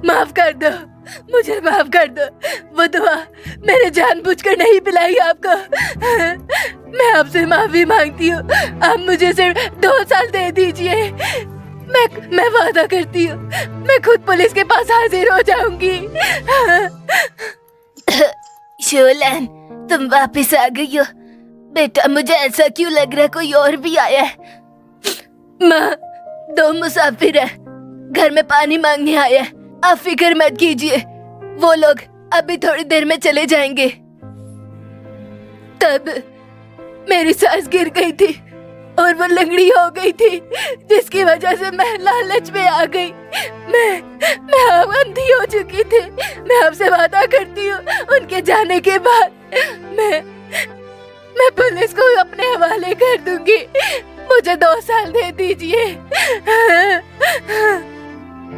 माफ कर दो, मुझे माफ कर दो। वो दवा मैंने जानबूझकर नहीं पिलाई आपको। मैं आपसे माफी मांगती हूँ। आप मुझे सिर्फ 2 साल दे दीजिए। मैं वादा करती हूँ, मैं खुद पुलिस के पास हाजिर हो जाऊंगी। शोलन, तुम वापस आ गई हो। बेटा, मुझे ऐसा क्यों लग रहा है कोई और भी आया है। माँ, 2 मुसाफिर है, घर में पानी मांगने आया है। आप फिक्र मत कीजिए, वो लोग अभी थोड़ी देर में चले जाएंगे। तब मेरी सास गिर गई थी और वो लंगड़ी हो गई थी, जिसकी वजह से मैं लालच में आ गई। मैं अंधी हो चुकी थी। मैं आपसे वादा करती हूँ, उनके जाने के बाद मैं पुलिस को अपने हवाले कर दूंगी। मुझे 2 साल दे दीजिए।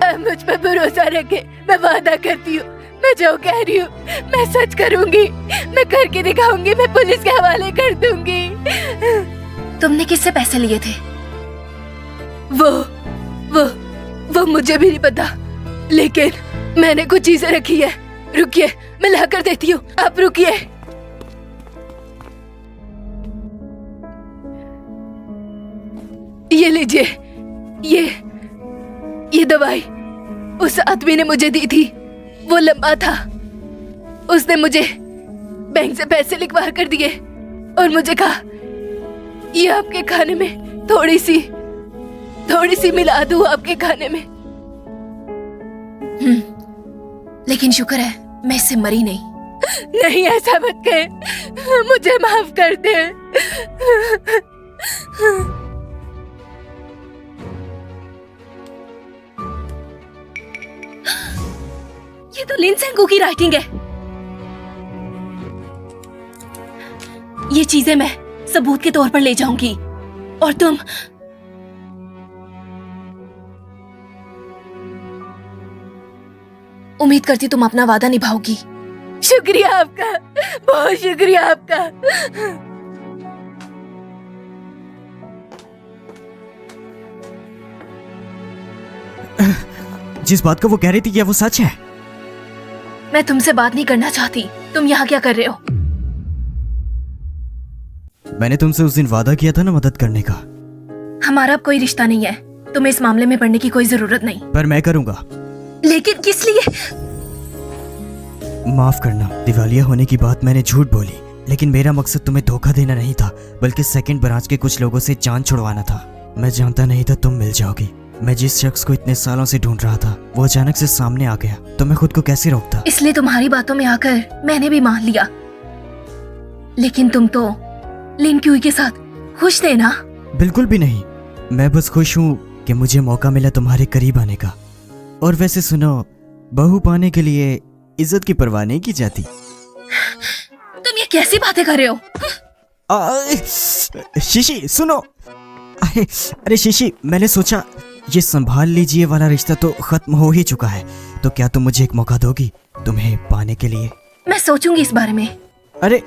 आप मुझ पर भरोसा रखें, मैं वादा करती हूँ, मैं जो कह रही हूँ मैं सच करूंगी। मैं करके दिखाऊंगी, मैं पुलिस के हवाले कर दूंगी। तुमने किससे पैसे लिए थे? वो मुझे भी नहीं पता, लेकिन मैंने कुछ चीजें रखी है। रुकिए, मैं ला कर देती हूँ, आप रुकिए। ये लीजिए, ये दवाई उस आदमी ने मुझे दी थी। वो लंबा था, उसने मुझे बैंक से पैसे लिखवा कर दिए और मुझे कहा ये आपके खाने में थोड़ी सी मिला दूं आपके खाने में। लेकिन शुक्र है मैं इससे मरी नहीं। नहीं, ऐसा मत कहे, मुझे माफ कर दे। ये तो लिन सेंगू की राइटिंग है। ये चीजें मैं सबूत के तौर पर ले जाऊंगी और तुम उम्मीद करती तुम अपना वादा निभाओगी। शुक्रिया आपका, बहुत शुक्रिया आपका। जिस बात को वो कह रही थी क्या वो सच है? मैं तुमसे बात नहीं करना चाहती। तुम यहाँ क्या कर रहे हो? मैंने तुमसे उस दिन वादा किया था ना मदद करने का। हमारा अब कोई रिश्ता नहीं है, तुम्हें इस मामले में पड़ने की कोई जरूरत नहीं। पर मैं करूंगा। लेकिन किस लिए? माफ करना, दिवालिया होने की बात मैंने झूठ बोली, लेकिन मेरा मकसद तुम्हें धोखा देना नहीं था, बल्कि सेकंड ब्रांच के कुछ लोगों से जान छुड़वाना था। मैं जानता नहीं था तुम मिल जाओगी। मैं जिस शख्स को इतने सालों से ढूंढ रहा था वो अचानक से सामने आ गया, तो मैं खुद को कैसे रोकता। इसलिए तुम्हारी बातों में आकर मैंने भी मान लिया। लेकिन तुम तो लिन क्यूई के साथ खुश थे ना? बिल्कुल भी नहीं, मैं बस खुश हूँ कि मुझे मौका मिला तुम्हारे करीब आने का। और वैसे सुनो, बहू पाने के लिए इज्जत की परवाह नहीं की जाती। तुम ये कैसी बातें कर रहे हो? शीशी सुनो। अरे शीशी, मैंने सोचा ये संभाल लीजिए वाला रिश्ता तो खत्म हो ही चुका है, तो क्या तुम मुझे एक मौका दोगी तुम्हें पाने के लिए? मैं सोचूंगी इस बारे में। अरे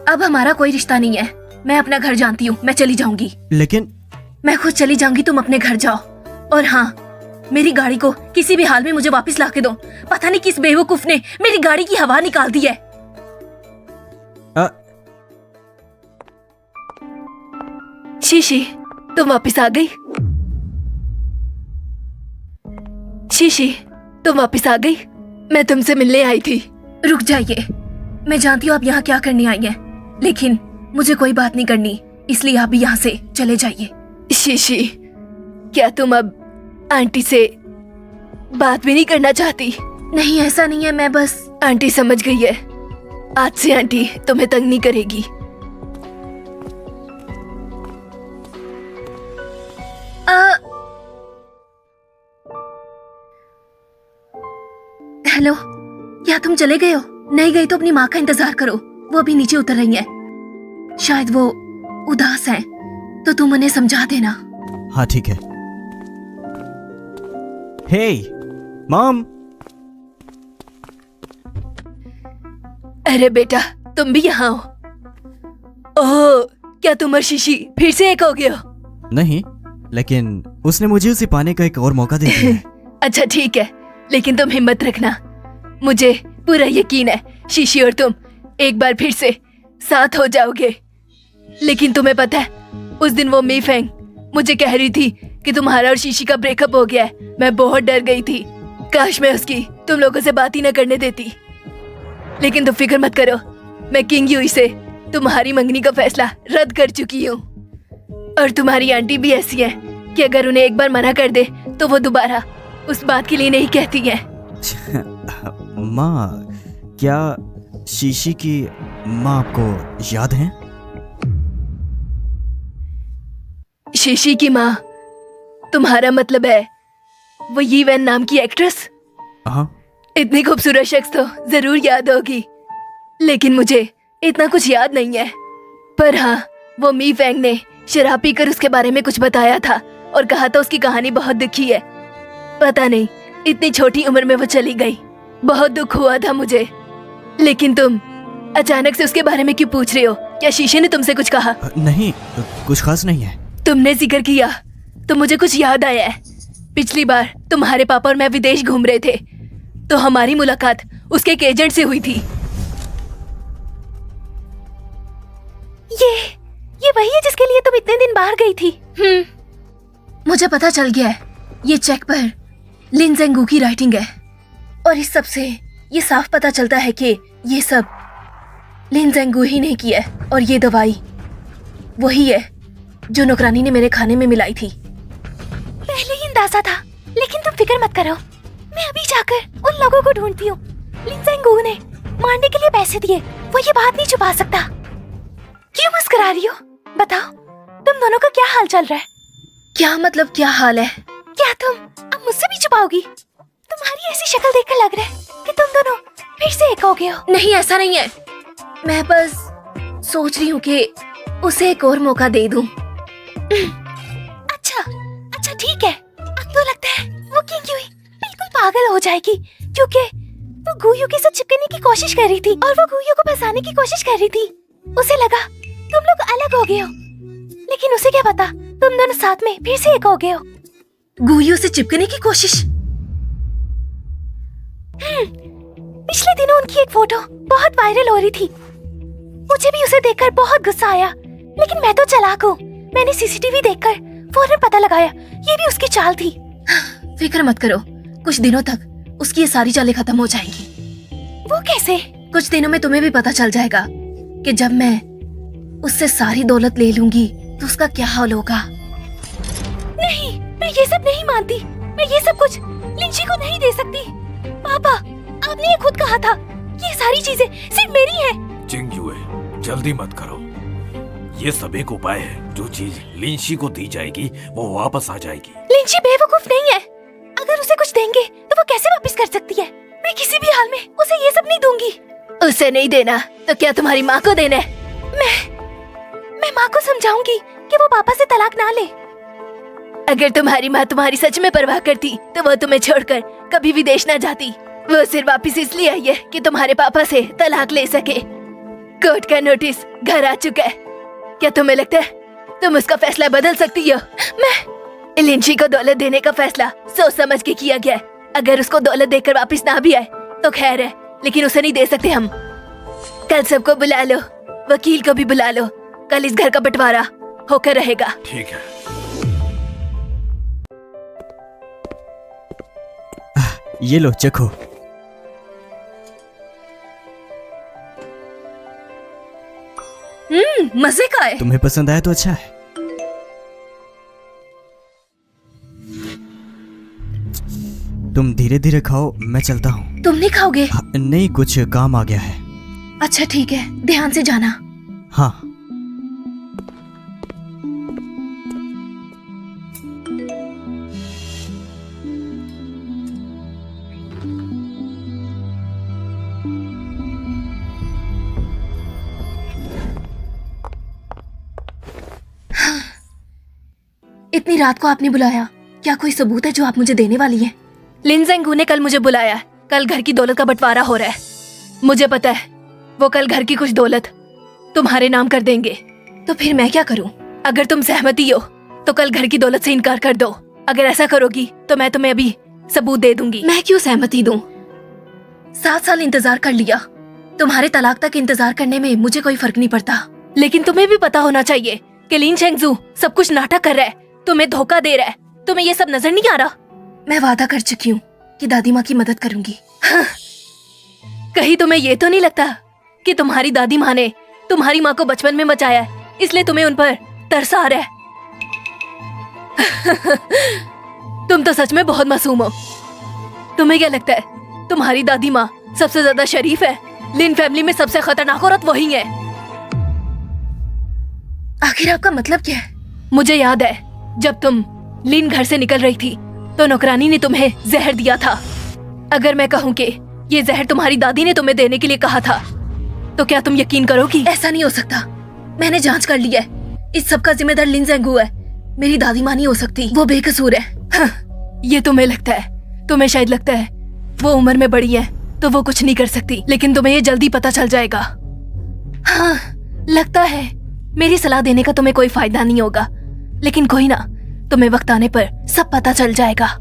अब हमारा कोई रिश्ता नहीं है। मैं अपना घर जानती हूँ, मैं चली जाऊंगी। लेकिन मैं खुद चली जाऊंगी, तुम अपने घर जाओ। और हाँ, मेरी गाड़ी को किसी भी हाल में मुझे वापस ला के दो। पता नहीं किस बेवकूफ ने मेरी गाड़ी की हवा निकाल दी है। शीशी, तुम वापस आ गई। शीशी, तुम वापस आ गई। मैं तुमसे मिलने आई थी। रुक जाइए, मैं जानती हूँ आप यहाँ क्या करने आई हैं, लेकिन मुझे कोई बात नहीं करनी, इसलिए आप भी यहाँ से चले जाइए। शीशी, क्या तुम अब आंटी से बात भी नहीं करना चाहती? नहीं, ऐसा नहीं है, मैं बस। आंटी समझ गई है, आज से आंटी तुम्हें तंग नहीं करेगी। हेलो, क्या तुम चले गए हो? नहीं गई तो अपनी माँ का इंतजार करो, वो अभी नीचे उतर रही है। शायद वो उदास हैं, तो तुम उन्हें समझा देना। हाँ ठीक है। हे मॉम। अरे बेटा, तुम भी यहाँ हो? ओह, क्या तुम और शीशी फिर से एक हो गए हो? नहीं, लेकिन उसने मुझे उसे पाने का एक और मौका दे दिया है। अच्छा ठीक है, लेकिन तुम हिम्मत रखना। मुझे पूरा यकीन है शीशी और तुम एक बार फिर से साथ हो जाओगे। लेकिन तुम्हें पता है, उस दिन वो मी फेंग मुझे कह रही थी कि तुम्हारा और शीशी का ब्रेकअप हो गया है। मैं बहुत डर गई थी। काश मैं उसकी तुम लोगों से बात ही न करने देती। लेकिन तुम फिक्र मत करो, मैं किंग यूई से तुम्हारी मंगनी का फैसला रद्द कर चुकी हूँ। और तुम्हारी आंटी भी ऐसी है कि अगर उन्हें एक बार मना कर दे तो वो दोबारा उस बात के लिए नहीं कहती है। माँ, क्या शीशी की माँ आपको याद है? शीशी की माँ, तुम्हारा मतलब है वो यी वैन नाम की एक्ट्रेस? हाँ। इतनी खूबसूरत शख्स तो जरूर याद होगी, लेकिन मुझे इतना कुछ याद नहीं है। पर हाँ, वो मी फेंग ने शराब पीकर उसके बारे में कुछ बताया था और कहा था उसकी कहानी बहुत दुखी है। पता नहीं इतनी छोटी उम्र में वो चली गई। बहुत दुख हुआ था मुझे। लेकिन तुम अचानक से उसके बारे में क्यों पूछ रहे हो? क्या शीशे ने तुमसे कुछ कहा? नहीं, कुछ खास नहीं है। तुमने जिक्र किया तो मुझे कुछ याद आया है। पिछली बार तुम्हारे पापा और मैं विदेश घूम रहे थे तो हमारी मुलाकात उसके एक एजेंट से हुई थी। ये वही है जिसके लिए तुम इतने दिन बाहर गई थी? मुझे पता चल गया है, ये चेक पर लिन जेंगू की राइटिंग है। और इस सब से ये साफ पता चलता है कि ये सब लिन जेंगू ही ने किया है। और ये दवाई वही है जो नौकरानी ने मेरे खाने में मिलाई थी। पहले ही अंदाजा था, लेकिन तुम फिक्र मत करो, मैं अभी जाकर उन लोगों को ढूंढती हूँ। लिन जेंगू ने मारने के लिए पैसे दिए, वो ये बात नहीं छुपा सकता। क्यों मुस्कुरा रही हो? बताओ, तुम दोनों का क्या हाल चल रहा है? क्या मतलब क्या हाल है? क्या तुम अब मुझसे भी छुपाओगी? तुम्हारी ऐसी शक्ल देखकर लग रहा है कि तुम दोनों फिर से एक हो गए हो। नहीं, ऐसा नहीं है। मैं बस सोच रही हूँ कि उसे एक और मौका दे दूं। अच्छा ठीक है। अब तो लगता है वो किंग यूई बिल्कुल पागल हो जाएगी, क्योंकि वो गुयू के साथ चिपकने की कोशिश कर रही थी और वो गुयू को फंसाने की कोशिश कर रही थी। उसे लगा तुम लोग अलग हो गए हो, लेकिन उसे क्या पता तुम दोनों साथ में फिर से एक हो गए हो। गुयू से चिपकने की कोशिश? पिछले दिनों उनकी एक फोटो बहुत वायरल हो रही थी। मुझे भी उसे देखकर बहुत गुस्सा आया, लेकिन मैं तो चालाक हूँ। मैंने सीसीटीवी देखकर फौरन पता लगाया ये भी उसकी चाल थी। फिक्र मत करो, कुछ दिनों तक उसकी ये सारी चालें खत्म हो जाएंगी। वो कैसे? कुछ दिनों में तुम्हें भी पता चल जाएगा कि जब मैं उससे सारी दौलत ले लूंगी तो उसका क्या हाल होगा। नहीं, मैं ये सब नहीं मानती। मैं ये सब कुछ लिंची को नहीं दे सकती। पापा, आपने ये खुद कहा था ये सारी चीजें सिर्फ मेरी हैं। चिंग यूए, जल्दी मत करो। ये सब एक उपाय है। जो चीज लिंशी को दी जाएगी वो वापस आ जाएगी। लिंची बेवकूफ नहीं है। अगर उसे कुछ देंगे तो वो कैसे वापस कर सकती है? मैं किसी भी हाल में उसे ये सब नहीं दूंगी। उसे नहीं देना तो क्या तुम्हारी माँ को देना है? मैं माँ को समझाऊंगी कि वो पापा से तलाक ना ले। अगर तुम्हारी माँ तुम्हारी सच में परवाह करती तो वो तुम्हें छोड़कर कभी विदेश ना जाती। वो सिर्फ वापिस इसलिए आई है कि तुम्हारे पापा से तलाक ले सके। कोर्ट का नोटिस घर आ चुका है। क्या तुम्हें लगता है तुम उसका फैसला बदल सकती हो? मैं लिंची को दौलत देने का फैसला सोच समझ के किया गया है। अगर उसको दौलत देकर वापस ना भी आए तो खैर है, लेकिन उसे नहीं दे सकते हम। कल सबको बुला लो, वकील को भी बुला लो। कल इस घर का बंटवारा होकर रहेगा। ठीक है। ये लो, चखो। मजे का है। तुम्हें पसंद आया तो अच्छा है। तुम धीरे धीरे खाओ, मैं चलता हूँ। तुम नहीं खाओगे? नहीं, कुछ काम आ गया है। अच्छा ठीक है, ध्यान से जाना। हाँ। इतनी रात को आपने बुलाया, क्या कोई सबूत है जो आप मुझे देने वाली हैं? लिन जेंगू ने कल मुझे बुलाया। कल घर की दौलत का बंटवारा हो रहा है। मुझे पता है वो कल घर की कुछ दौलत तुम्हारे नाम कर देंगे। तो फिर मैं क्या करूं? अगर तुम सहमति हो तो कल घर की दौलत से इनकार कर दो। अगर ऐसा करोगी तो मैं तुम्हें अभी सबूत दे दूंगी। मैं क्यों सहमति दूं? 7 साल इंतजार कर लिया। तुम्हारे तलाक तक इंतजार करने में मुझे कोई फर्क नहीं पड़ता। लेकिन तुम्हें भी पता होना चाहिए कि लिन शेंगजू सब कुछ नाटक कर रहा है, तुम्हें धोखा दे रहा है। तुम्हें ये सब नजर नहीं आ रहा? मैं वादा कर चुकी हूँ कि दादी माँ की मदद करूंगी। हाँ। कहीं तुम्हें ये तो नहीं लगता कि तुम्हारी दादी माँ ने तुम्हारी माँ को बचपन में बचाया है, इसलिए तुम्हें उन पर तरस आ रहा है? तुम तो सच में बहुत मासूम हो। तुम्हें क्या लगता है तुम्हारी दादी माँ सबसे ज्यादा शरीफ है? लिन फैमिली में सबसे खतरनाक औरत वही है। आखिर आपका मतलब क्या है? मुझे याद है जब तुम लिन घर से निकल रही थी तो नौकरानी ने तुम्हें जहर दिया था। अगर मैं कहूँ कि ये जहर तुम्हारी दादी ने तुम्हें देने के लिए कहा था तो क्या तुम यकीन करोगी? ऐसा नहीं हो सकता। मैंने जांच कर लिया है। इस सब का जिम्मेदार लिन जेंगू है। मेरी दादी माँ नहीं हो सकती, वो बेकसूर है। हाँ, ये तुम्हें लगता है, तुम्हें शायद लगता है वो उम्र में बड़ी है तो वो कुछ नहीं कर सकती, लेकिन तुम्हें ये जल्दी पता चल जाएगा। हाँ, लगता है मेरी सलाह देने का तुम्हें कोई फायदा नहीं होगा, लेकिन कोई ना, तुम्हें वक्त आने पर सब पता चल जाएगा।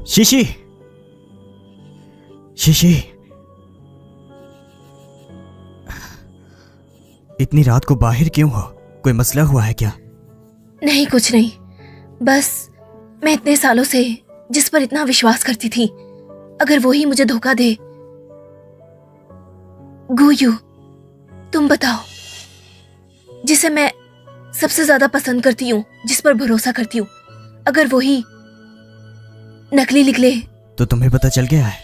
शीशी, शीशी, इतनी रात को बाहर क्यों हो? कोई मसला हुआ है क्या? नहीं, कुछ नहीं। बस मैं इतने सालों से जिस पर इतना विश्वास करती थी, अगर वो ही मुझे धोखा दे। गुयू, तुम बताओ, जिसे मैं सबसे ज्यादा पसंद करती हूँ, जिस पर भरोसा करती हूँ, अगर वो ही नकली निकले तो तुम्हें पता चल गया है?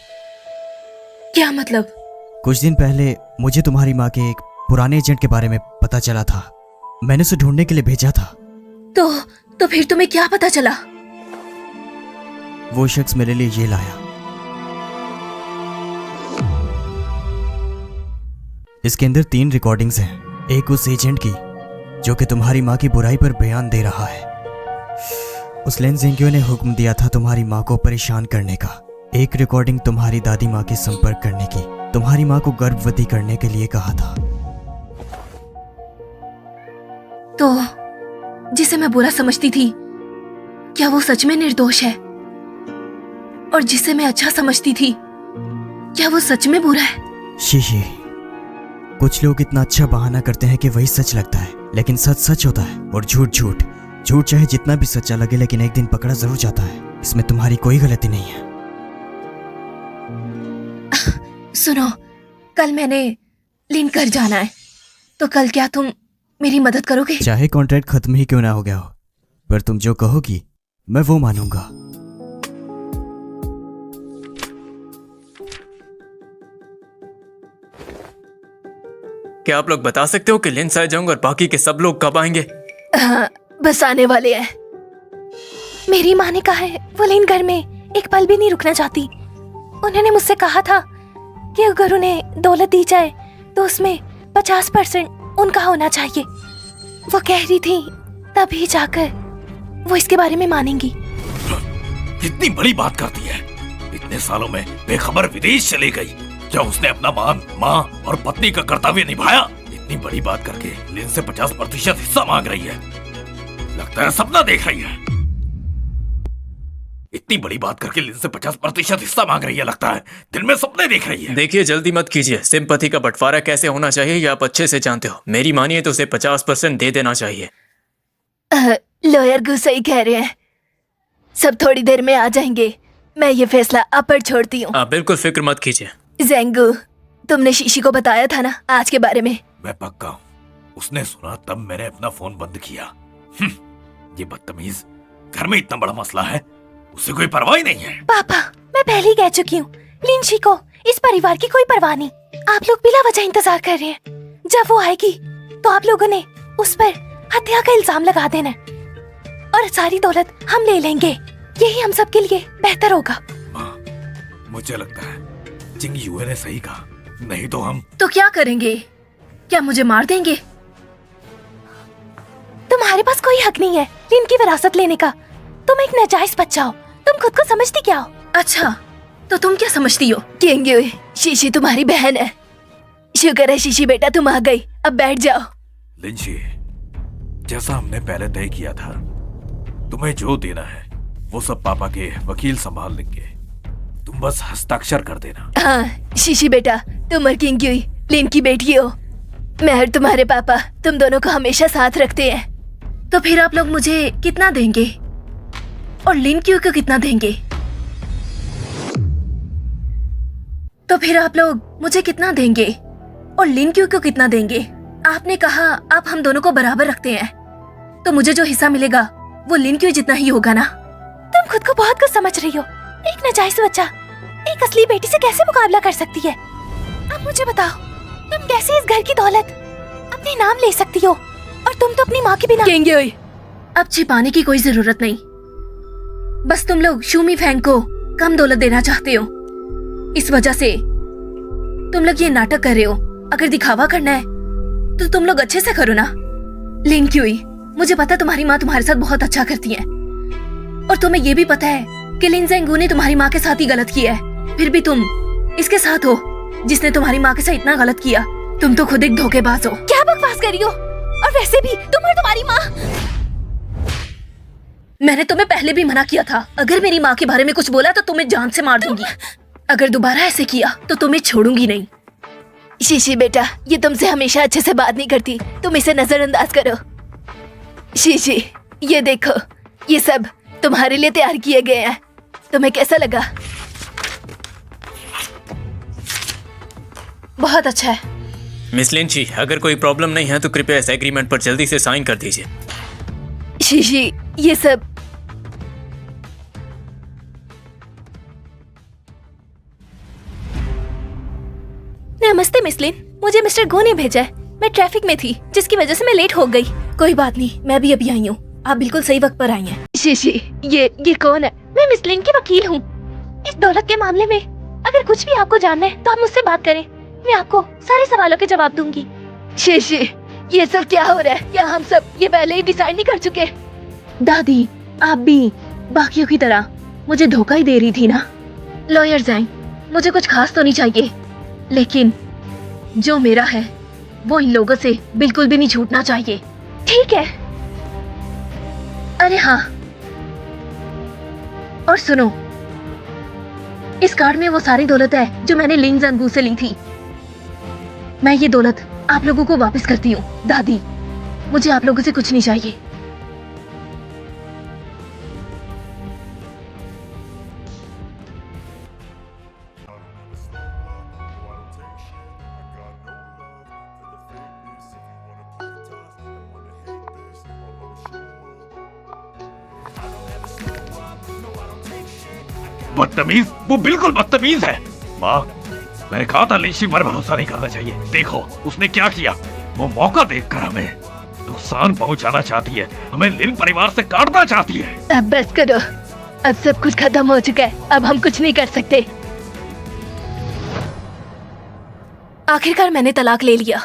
क्या मतलब? कुछ दिन पहले मुझे तुम्हारी माँ के एक पुराने एजेंट के बारे में पता चला था। मैंने उसे ढूंढने के लिए भेजा था। तो फिर तुम्हें क्या पता चला? वो शख्स मेरे लिए ये लाया। इसके अंदर 3 रिकॉर्डिंग्स हैं। एक उस एजेंट की जो कि तुम्हारी माँ की बुराई पर बयान दे रहा है। उस लिन जेंगू ने हुक्म दिया था तुम्हारी माँ को परेशान करने का। एक रिकॉर्डिंग तुम्हारी दादी माँ के संपर्क करने की, तुम्हारी माँ को गर्भवती करने के लिए कहा था। तो जिसे मैं बुरा समझती थी, क्या वो सच में निर्दोष है? और जिसे मैं अच्छा समझती थी, क्या वो सच में बुरा है? शीशी, कुछ लोग इतना अच्छा बहाना करते हैं कि वही सच लगता है, लेकिन सच सच होता है और झूठ झूठ। झूठ चाहे जितना भी सच्चा लगे, लेकिन एक दिन पकड़ा जरूर जाता है। इसमें तुम्हारी कोई गलती नहीं है। सुनो, कल मैंने लिन घर जाना है, तो कल क्या तुम मेरी मदद करोगे? चाहे कॉन्ट्रैक्ट खत्म ही क्यों ना हो गया हो, पर तुम जो कहोगी मैं वो मानूंगा। क्या आप लोग बता सकते हो कि लिन साइजोंग और बाकी के सब लोग कब आएंगे? हाँ, बस आने वाले हैं। मेरी माँ ने कहा है वो लिन घर में एक पल भी नहीं रुकना चाहती। उन्होंने मुझसे कहा था कि अगर उन्हें दौलत दी जाए तो उसमें 50% उनका होना चाहिए। वो कह रही थी तभी जाकर वो इसके बारे में मानेंगी। इतनी बड़ी बात करती है। इतने सालों में बेखबर विदेश चली गई। क्या उसने अपना माँ और पत्नी का कर्तव्य निभाया? इतनी बड़ी बात करके लिन से 50% हिस्सा मांग रही है। लगता है सपना देख रही है। इतनी बड़ी बात करके लिन से 50% हिस्सा मांग रही है। लगता है दिन में सपने देख रही है। देखिए, जल्दी मत कीजिए। सिंपैथी का बंटवारा कैसे होना चाहिए ये आप अच्छे से जानते हो। मेरी मानिए तो उसे 50% दे देना चाहिए। लॉयर गु सही कह रहे हैं, सब थोड़ी देर में आ जाएंगे। मैं ये फैसला आप पर छोड़ती हूँ। आप बिल्कुल फिक्र मत कीजिए। जेंगू, तुमने शीशी को बताया था ना आज के बारे में? मैं पक्का हूँ उसने सुना, तब मैंने अपना फोन बंद किया। ये बदतमीज, घर में इतना बड़ा मसला है, उसे कोई परवाह ही नहीं है। पापा, मैं पहले ही कह चुकी हूँ, लिंशी को इस परिवार की कोई परवाह नहीं। आप लोग बिला वजह इंतजार कर रहे हैं। जब वो आएगी तो आप लोगों ने उस पर हत्या का इल्जाम लगा देना और सारी दौलत हम ले लेंगे। यही हम सब के लिए बेहतर होगा। मुझे लगता है जिंग युए ने सही कहा, नहीं तो हम तो क्या करेंगे? क्या मुझे मार देंगे? तुम्हारे पास कोई हक नहीं है लिन की विरासत लेने का। तुम एक नाजायज बच्चा हो, तुम खुद को समझती क्या हो? अच्छा, तो तुम क्या समझती हो? किंग युई, शीशी तुम्हारी बहन है। शुक्र है शीशी बेटा तुम आ गई, अब बैठ जाओ। लिंशी, जैसा हमने पहले तय किया था, तुम्हें जो देना है वो सब पापा के वकील संभाल लेंगे। तुम बस हस्ताक्षर कर देना। हाँ शीशी बेटा, तुम और किंग युई लिन की बेटी हो। मैं और तुम्हारे पापा तुम दोनों को हमेशा साथ रखते हैं। तो फिर आप लोग मुझे कितना देंगे और लिन क्यू को कितना देंगे? तो फिर आप लोग मुझे कितना देंगे और लिन क्यू को कितना देंगे? आपने कहा आप हम दोनों को बराबर रखते हैं, तो मुझे जो हिस्सा मिलेगा वो लिन क्यू जितना ही होगा ना? तुम खुद को बहुत कुछ समझ रही हो। एक नाजायज बच्चा एक असली बेटी से कैसे मुकाबला कर सकती है? अब मुझे बताओ, तुम कैसे इस घर की दौलत अपने नाम ले सकती हो? और तुम तो अपनी माँ के बिना। किंग युई, अब छिपाने की कोई जरूरत नहीं। बस तुम लोग शूमी फैंग को कम दौलत देना चाहते हो, इस वजह से तुम लोग ये नाटक कर रहे हो। अगर दिखावा करना है तो तुम लोग अच्छे से करो ना। लिन क्यूई, मुझे पता है तुम्हारी माँ तुम्हारे साथ बहुत अच्छा करती है, और तुम्हें ये भी पता है कि लिन ज़ेंगू ने तुम्हारी माँ के साथ ही गलत किया है। फिर भी तुम इसके साथ हो जिसने तुम्हारी माँ के साथ इतना गलत किया। तुम तो खुद एक धोखेबाज हो। क्या बकवास कर रही हो? और वैसे भी तुम और तुम्हारी माँ। मैंने तुम्हें पहले भी मना किया था, अगर मेरी माँ के बारे में कुछ बोला तो तुम्हें जान से मार दूंगी। अगर दोबारा ऐसे किया तो तुम्हें छोड़ूंगी नहीं। शीशी बेटा, ये तुमसे हमेशा अच्छे से बात नहीं करती, तुम इसे नजरअंदाज करो। शीशी, ये देखो, ये सब तुम्हारे लिए तैयार किए गए हैं। तुम्हें कैसा लगा? बहुत अच्छा है। मिस लिंची, अगर कोई प्रॉब्लम नहीं है तो कृपया इस एग्रीमेंट पर जल्दी से साइन कर दीजिए। शीशी, ये सब नमस्ते मिस लिन, मुझे मिस्टर गो ने भेजा है। मैं ट्रैफिक में थी जिसकी वजह से मैं लेट हो गई। कोई बात नहीं, मैं भी अभी आई हूँ। आप बिल्कुल सही वक्त पर आई हैं। शीशी, ये कौन है? मैं मिस लिन की वकील हूँ। इस दौलत के मामले में अगर कुछ भी आपको जानना है तो आप मुझसे बात करें, मैं आपको सारे सवालों के जवाब दूंगी। शीशी, ये सब क्या हो रहा है? क्या हम सब ये पहले ही डिसाइड नहीं कर चुके? दादी, आप भी बाकियों की तरह मुझे धोखा ही दे रही थी ना। लॉयर जाएं, मुझे कुछ खास तो नहीं चाहिए, लेकिन जो मेरा है वो इन लोगों से बिल्कुल भी नहीं छूटना चाहिए। ठीक है। अरे हाँ, और सुनो, इस कार्ड में वो सारी दौलत है जो मैंने लिन ज़ेंगू से ली थी। मैं ये दौलत आप लोगों को वापस करती हूँ। दादी, मुझे आप लोगों से कुछ नहीं चाहिए। बदतमीज, वो बिल्कुल बदतमीज है। माँ, मैंने कहा था लिंशी पर भरोसा नहीं करना चाहिए। देखो उसने क्या किया। वो मौका देखकर हमें नुकसान पहुंचाना चाहती है, हमें लिन परिवार से काटना चाहती है। अब बस करो, अब सब कुछ खत्म हो चुका है, अब हम कुछ नहीं कर सकते। आखिरकार मैंने तलाक ले लिया।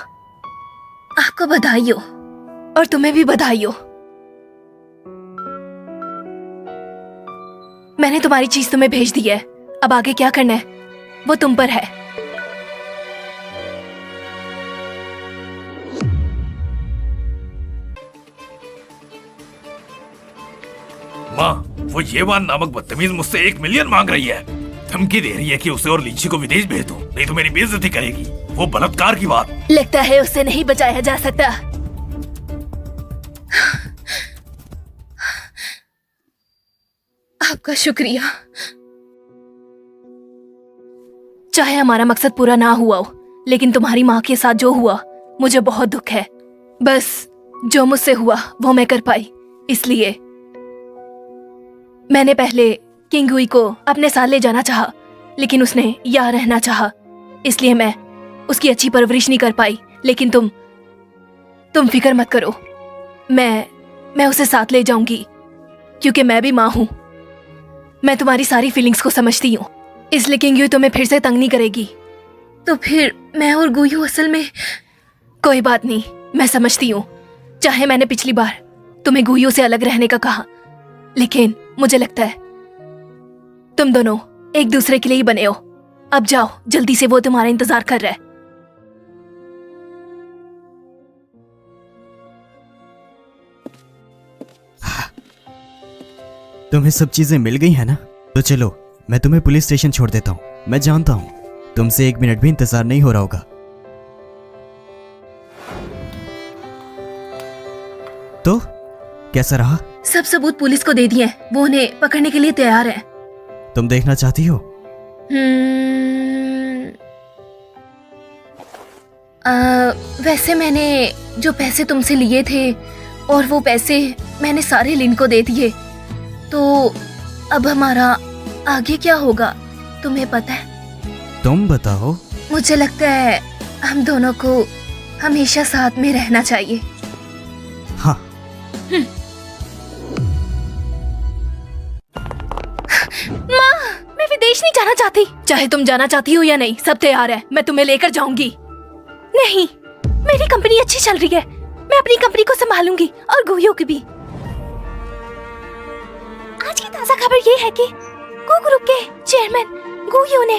आपको बधाई हो, और तुम्हें भी बधाई हो। मैंने तुम्हारी चीज तुम्हें भेज दी है। अब आगे क्या करना है वो तुम पर है। माँ, वो येवान नामक बदतमीज मुझसे 1 मिलियन मांग रही है। धमकी दे रही है कि उसे और लिंची को विदेश भेज दो, नहीं तो मेरी बेइज्जती करेगी। वो बलात्कार की बात। लगता है उससे नहीं बचाया जा सकता। आपका शुक्रिया। चाहे हमारा मकसद पूरा ना हुआ हो, लेकिन तुम्हारी माँ के साथ जो हुआ मुझे बहुत दुख है। बस जो मुझसे हुआ वो मैं कर पाई, इसलिए मैंने पहले किंग हुई को अपने साथ ले जाना चाहा, लेकिन उसने यहाँ रहना चाहा, इसलिए मैं उसकी अच्छी परवरिश नहीं कर पाई। लेकिन तुम फिक्र मत करो, मैं उसे साथ ले जाऊंगी, क्योंकि मैं भी माँ हूं। मैं तुम्हारी सारी फीलिंग्स को समझती हूँ, इसलिए किंग तुम्हें फिर से तंग नहीं करेगी। तो फिर मैं और गुयू असल में... कोई बात नहीं, मैं समझती हूँ। चाहे मैंने पिछली बार तुम्हें गुयू से अलग रहने का कहा, लेकिन मुझे लगता है तुम दोनों एक दूसरे के लिए ही बने हो। अब जाओ जल्दी से, वो तुम्हारा इंतजार कर रहा है। तुम्हें सब चीजें मिल गई है ना? तो चलो मैं तुम्हें पुलिस स्टेशन छोड़ देता हूँ। मैं जानता हूँ तुमसे 1 मिनट भी इंतजार नहीं हो रहा होगा। तो कैसा रहा? सब सबूत पुलिस को दे दिए, वो उन्हें पकड़ने के लिए तैयार है। तुम देखना चाहती हो? वैसे मैंने जो पैसे तुमसे लिए थे और वो पैसे मैंने सारे लिन को दे दिए, तो अब हमारा आगे क्या होगा तुम्हें पता है? तुम बताओ। मुझे लगता है हम दोनों को हमेशा साथ में रहना चाहिए। हाँ। माँ, मैं विदेश नहीं जाना चाहती। चाहे तुम जाना चाहती हो या नहीं, सब तैयार है, मैं तुम्हें लेकर जाऊंगी। नहीं, मेरी कंपनी अच्छी चल रही है, मैं अपनी कंपनी को संभालूंगी और गुयू की भी। आज की ताजा खबर ये है कि गो ग्रुप के चेयरमैन गुयू ने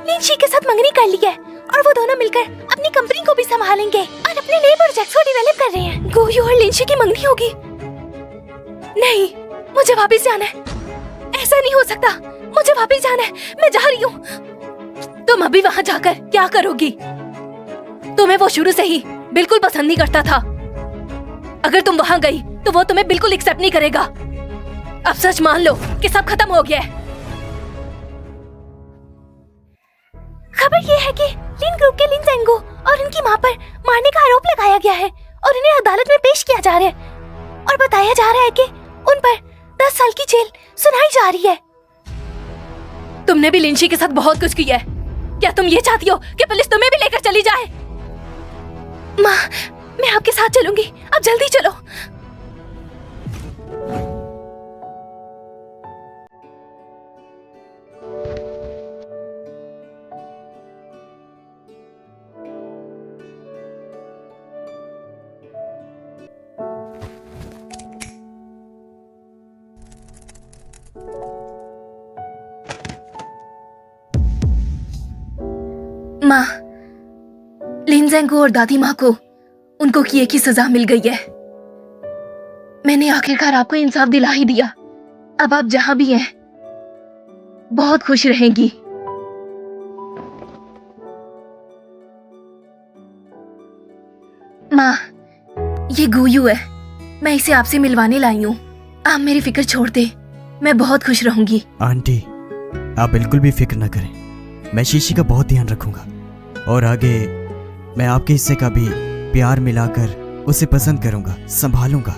लिंशी के साथ मंगनी कर ली है और वो दोनों मिलकर अपनी कंपनी को भी संभालेंगे और अपने नए प्रोजेक्ट्स को डेवलप कर रहे हैं। गुयू और लिंशी की मंगनी होगी। नहीं, मुझे वापस जाना है। ऐसा नहीं हो सकता, मुझे वापस जाना है, मैं जा रही हूँ। तुम अभी वहाँ जाकर क्या करोगी? तुम्हें वो शुरू से ही बिल्कुल पसंद नहीं करता था। अगर तुम वहाँ गई तो वो तुम्हें बिल्कुल एक्सेप्ट नहीं करेगा। अब सच मान लो कि सब खत्म हो गया है। खबर ये है कि लिन ग्रुप के लिन जेंगू और उनकी मां पर मारने का आरोप लगाया गया है और उन्हें अदालत में पेश किया जा रहा है और बताया जा रहा है कि उन पर 10 साल की जेल सुनाई जा रही है। तुमने भी लिंशी के साथ बहुत कुछ किया है। क्या तुम ये चाहती हो कि पुलिस तुम्हें भी लेकर चली जाए? माँ, मैं आपके साथ चलूंगी, अब जल्दी चलो। माँ, लिन जेंगू और दादी माँ को उनको किए की सजा मिल गई है। मैंने आखिरकार आपको इंसाफ दिला ही दिया। अब आप जहां भी हैं बहुत खुश रहेंगी। माँ, ये गुयू है, मैं इसे आपसे मिलवाने लाई हूँ। आप मेरी फिक्र छोड़ दे, मैं बहुत खुश रहूंगी। आंटी, आप बिल्कुल भी फिक्र न करें, मैं शीशी का बहुत ध्यान रखूंगा और आगे मैं आपके हिस्से का भी प्यार मिलाकर उसे पसंद करूंगा, संभालूंगा।